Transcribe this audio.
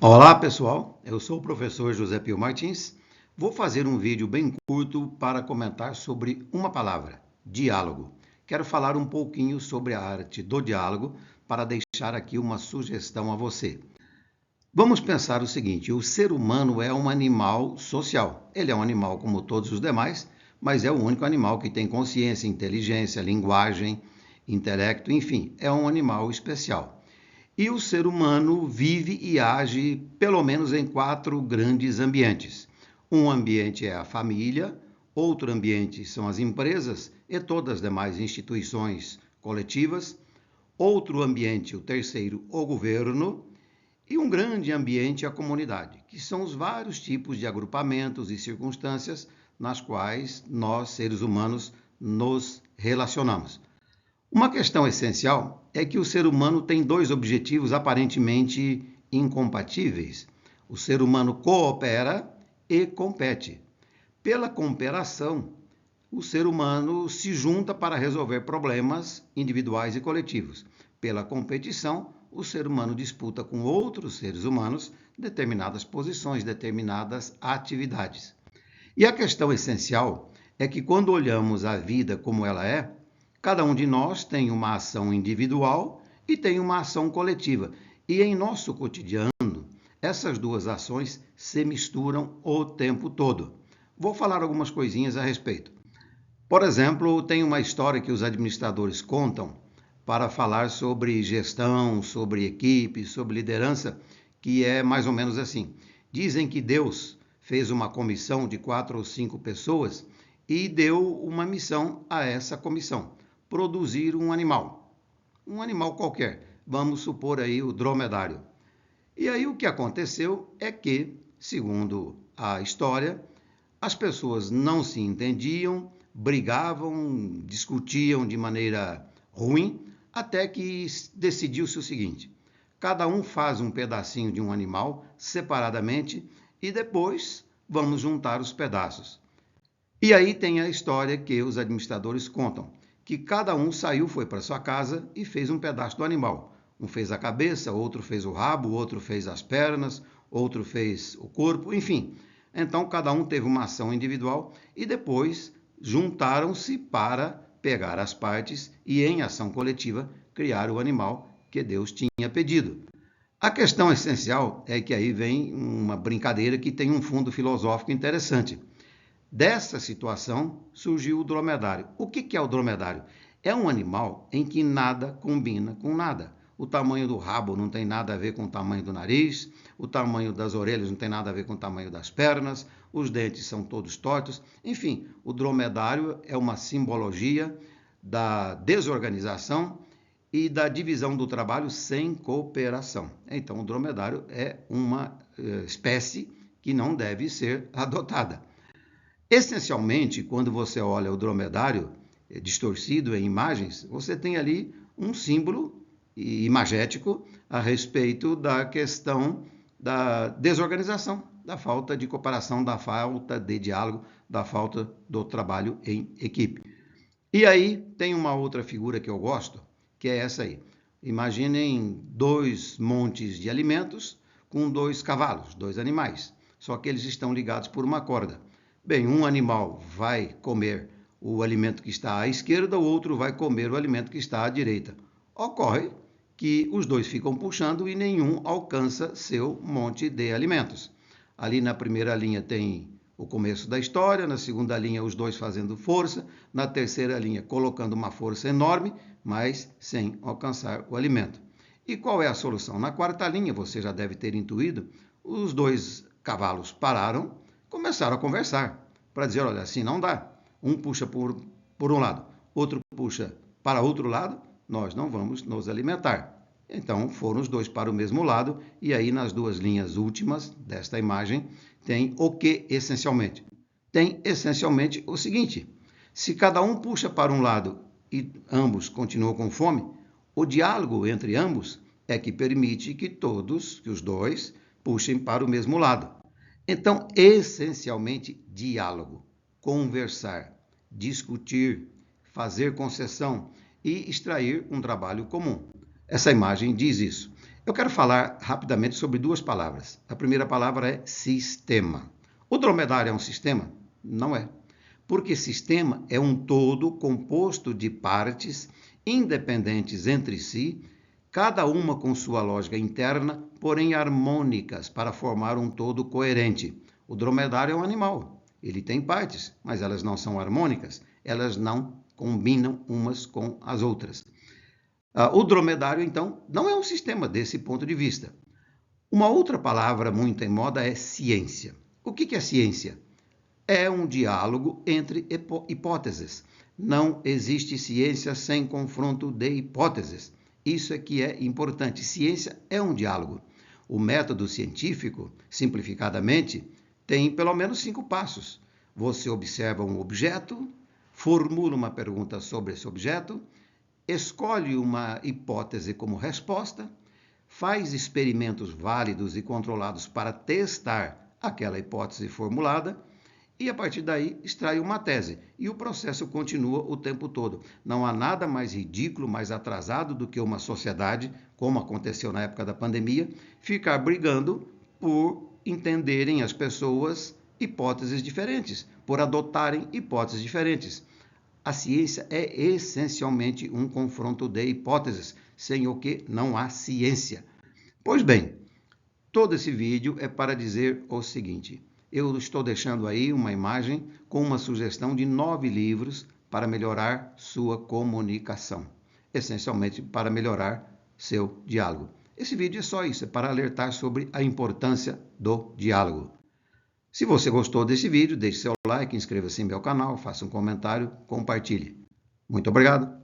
Olá pessoal, eu sou o professor José Pio Martins. Vou fazer um vídeo bem curto para comentar sobre uma palavra, diálogo. Quero falar um pouquinho sobre a arte do diálogo para deixar aqui uma sugestão a você. Vamos pensar o seguinte, o ser humano é um animal social. Ele é um animal como todos os demais, mas é o único animal que tem consciência, inteligência, linguagem, intelecto, enfim, é um animal especial. E o ser humano vive e age pelo menos em 4 grandes ambientes. Um ambiente é a família, outro ambiente são as empresas e todas as demais instituições coletivas, outro ambiente, o terceiro, o governo, e um grande ambiente, a comunidade, que são os vários tipos de agrupamentos e circunstâncias nas quais nós, seres humanos, nos relacionamos. Uma questão essencial é que o ser humano tem 2 objetivos aparentemente incompatíveis. O ser humano coopera e compete. Pela cooperação, o ser humano se junta para resolver problemas individuais e coletivos. Pela competição, o ser humano disputa com outros seres humanos determinadas posições, determinadas atividades. E a questão essencial é que quando olhamos a vida como ela é, cada um de nós tem uma ação individual e tem uma ação coletiva. E em nosso cotidiano, essas 2 ações se misturam o tempo todo. Vou falar algumas coisinhas a respeito. Por exemplo, tem uma história que os administradores contam para falar sobre gestão, sobre equipe, sobre liderança, que é mais ou menos assim. Dizem que Deus fez uma comissão de 4 ou 5 pessoas e deu uma missão a essa comissão: produzir um animal qualquer, vamos supor aí o dromedário. E aí o que aconteceu é que, segundo a história, as pessoas não se entendiam, brigavam, discutiam de maneira ruim, até que decidiu-se o seguinte: cada um faz um pedacinho de um animal separadamente e depois vamos juntar os pedaços. E aí tem a história que os administradores contam, que cada um saiu, foi para sua casa e fez um pedaço do animal. Um fez a cabeça, outro fez o rabo, outro fez as pernas, outro fez o corpo, enfim. Então cada um teve uma ação individual e depois juntaram-se para pegar as partes e, em ação coletiva, criar o animal que Deus tinha pedido. A questão essencial é que aí vem uma brincadeira que tem um fundo filosófico interessante. Dessa situação surgiu o dromedário. O que é o dromedário? É um animal em que nada combina com nada. O tamanho do rabo não tem nada a ver com o tamanho do nariz, o tamanho das orelhas não tem nada a ver com o tamanho das pernas, os dentes são todos tortos. Enfim, o dromedário é uma simbologia da desorganização e da divisão do trabalho sem cooperação. Então, o dromedário é uma espécie que não deve ser adotada. Essencialmente, quando você olha o dromedário distorcido em imagens, você tem ali um símbolo imagético a respeito da questão da desorganização, da falta de cooperação, da falta de diálogo, da falta do trabalho em equipe. E aí tem uma outra figura que eu gosto, que é essa aí. Imaginem 2 montes de alimentos com 2 cavalos, 2 animais, só que eles estão ligados por uma corda. Bem, um animal vai comer o alimento que está à esquerda, o outro vai comer o alimento que está à direita. Ocorre que os 2 ficam puxando e nenhum alcança seu monte de alimentos. Ali na primeira linha tem o começo da história, na segunda linha os 2 fazendo força, na terceira linha colocando uma força enorme, mas sem alcançar o alimento. E qual é a solução? Na quarta linha, você já deve ter intuído, os 2 cavalos pararam, começaram a conversar para dizer, olha, assim não dá. Um puxa por um lado, outro puxa para outro lado, nós não vamos nos alimentar. Então foram os 2 para o mesmo lado e aí nas 2 linhas últimas desta imagem tem o que essencialmente? Tem essencialmente o seguinte: se cada um puxa para um lado e ambos continuam com fome, o diálogo entre ambos é que permite que os 2, puxem para o mesmo lado. Então, essencialmente, diálogo, conversar, discutir, fazer concessão e extrair um trabalho comum. Essa imagem diz isso. Eu quero falar rapidamente sobre duas palavras. A primeira palavra é sistema. O dromedário é um sistema? Não é. Porque sistema é um todo composto de partes independentes entre si, cada uma com sua lógica interna, porém harmônicas para formar um todo coerente. O dromedário é um animal. Ele tem partes, mas elas não são harmônicas, elas não combinam umas com as outras. O dromedário, então, não é um sistema desse ponto de vista. Uma outra palavra muito em moda é ciência. O que é ciência? É um diálogo entre hipóteses. Não existe ciência sem confronto de hipóteses. Isso é que é importante. Ciência é um diálogo. O método científico, simplificadamente, tem pelo menos 5 passos. Você observa um objeto, formula uma pergunta sobre esse objeto, escolhe uma hipótese como resposta, faz experimentos válidos e controlados para testar aquela hipótese formulada e, a partir daí, extrai uma tese. E o processo continua o tempo todo. Não há nada mais ridículo, mais atrasado do que uma sociedade, como aconteceu na época da pandemia, ficar brigando por entenderem as pessoas hipóteses diferentes, por adotarem hipóteses diferentes. A ciência é essencialmente um confronto de hipóteses, sem o que não há ciência. Pois bem, todo esse vídeo é para dizer o seguinte: eu estou deixando aí uma imagem com uma sugestão de 9 livros para melhorar sua comunicação, essencialmente para melhorar seu diálogo. Esse vídeo é só isso, é para alertar sobre a importância do diálogo. Se você gostou desse vídeo, deixe seu like, inscreva-se em meu canal, faça um comentário, compartilhe. Muito obrigado!